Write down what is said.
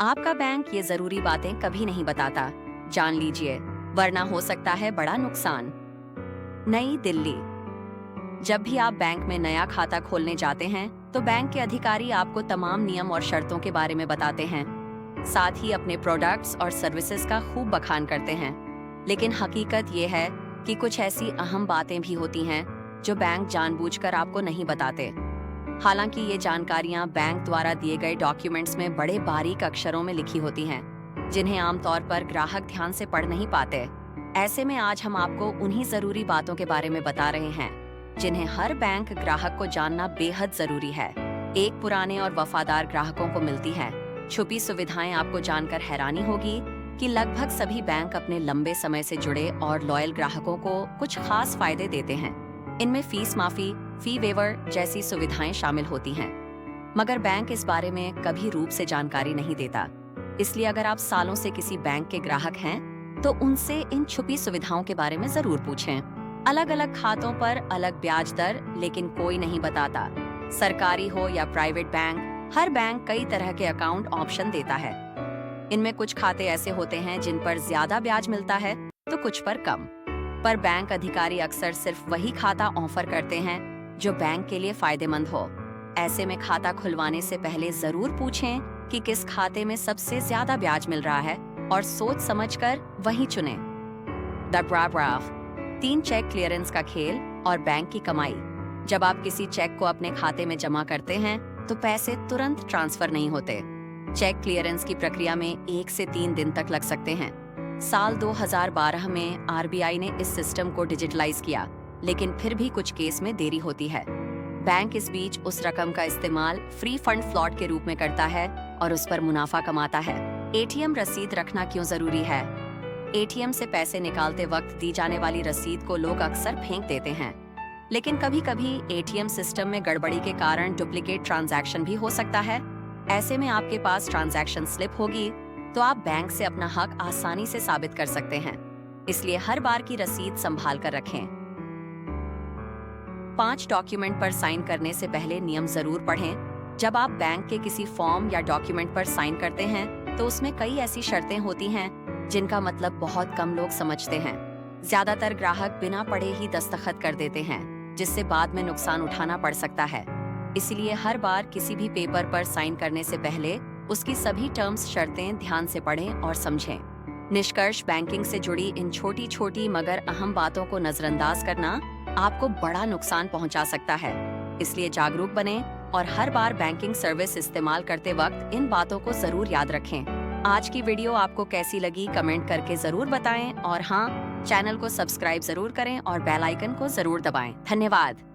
आपका बैंक ये जरूरी बातें कभी नहीं बताता। जान लीजिए, वरना हो सकता है बड़ा नुकसान। नई दिल्ली। जब भी आप बैंक में नया खाता खोलने जाते हैं तो बैंक के अधिकारी आपको तमाम नियम और शर्तों के बारे में बताते हैं। साथ ही अपने प्रोडक्ट्स और सर्विसेज का खूब बखान करते हैं। लेकिन हकीकत ये है कि कुछ ऐसी अहम बातें भी होती हैं जो बैंक जानबूझकर आपको नहीं बताते। हालांकि ये जानकारियां बैंक द्वारा दिए गए डॉक्यूमेंट्स में बड़े बारीक अक्षरों में लिखी होती हैं, जिन्हें आमतौर पर ग्राहक ध्यान से पढ़ नहीं पाते। ऐसे में आज हम आपको उन्हीं जरूरी बातों के बारे में बता रहे हैं जिन्हें हर बैंक ग्राहक को जानना बेहद जरूरी है। एक पुराने और वफादार ग्राहकों को मिलती है छुपी सुविधाएं। आपको जानकर हैरानी होगी कि लगभग सभी बैंक अपने लंबे समय से जुड़े और लॉयल ग्राहकों को कुछ खास फायदे देते हैं। इनमें फीस माफी, फी वेवर जैसी सुविधाएं शामिल होती हैं, मगर बैंक इस बारे में कभी रूप से जानकारी नहीं देता। इसलिए अगर आप सालों से किसी बैंक के ग्राहक हैं, तो उनसे इन छुपी सुविधाओं के बारे में जरूर पूछें। अलग अलग खातों पर अलग ब्याज दर, लेकिन कोई नहीं बताता। सरकारी हो या प्राइवेट बैंक, हर बैंक कई तरह के अकाउंट ऑप्शन देता है। इनमें कुछ खाते ऐसे होते हैं जिन पर ज्यादा ब्याज मिलता है, तो कुछ पर कम। पर बैंक अधिकारी अक्सर सिर्फ वही खाता ऑफर करते हैं जो बैंक के लिए फायदेमंद हो। ऐसे में खाता खुलवाने से पहले जरूर पूछें कि किस खाते में सबसे ज्यादा ब्याज मिल रहा है और सोच समझकर वही चुनें। द ब्राफ 3 चेक क्लियरेंस का खेल और बैंक की कमाई। जब आप किसी चेक को अपने खाते में जमा करते हैं तो पैसे तुरंत ट्रांसफर नहीं होते। चेक क्लियरेंस की प्रक्रिया में 1 से 3 दिन तक लग सकते हैं। साल 2012 में आरबीआई ने इस सिस्टम को डिजिटलाइज किया, लेकिन फिर भी कुछ केस में देरी होती है। बैंक इस बीच उस रकम का इस्तेमाल फ्री फंड फ्लॉट के रूप में करता है और उस पर मुनाफा कमाता है। एटीएम रसीद रखना क्यों जरूरी है? एटीएम से पैसे निकालते वक्त दी जाने वाली रसीद को लोग अक्सर फेंक देते हैं, लेकिन कभी-कभी एटीएम सिस्टम में गड़बड़ी के कारण डुप्लीकेट ट्रांजैक्शन भी हो सकता है। ऐसे में आपके पास ट्रांजैक्शन स्लिप होगी तो आप बैंक से अपना हक आसानी से साबित कर सकते हैं। इसलिए हर बार की रसीद संभाल कर रखें। 5 डॉक्यूमेंट पर साइन करने से पहले नियम जरूर पढ़ें। जब आप बैंक के किसी फॉर्म या डॉक्यूमेंट पर साइन करते हैं तो उसमें कई ऐसी शर्तें होती हैं जिनका मतलब बहुत कम लोग समझते हैं। ज्यादातर ग्राहक बिना पढ़े ही दस्तखत कर देते हैं, जिससे बाद में नुकसान उठाना पड़ सकता है। इसलिए हर बार किसी भी पेपर पर साइन करने से पहले उसकी सभी टर्म्स शर्तें ध्यान से पढ़ें और समझें। निष्कर्ष, बैंकिंग से जुड़ी इन छोटी छोटी मगर अहम बातों को नजरअंदाज करना आपको बड़ा नुकसान पहुंचा सकता है। इसलिए जागरूक बनें और हर बार बैंकिंग सर्विस इस्तेमाल करते वक्त इन बातों को जरूर याद रखें। आज की वीडियो आपको कैसी लगी कमेंट करके जरूर बताएं और हाँ, चैनल को सब्सक्राइब जरूर करें और बेल आइकन को जरूर दबाएं। धन्यवाद।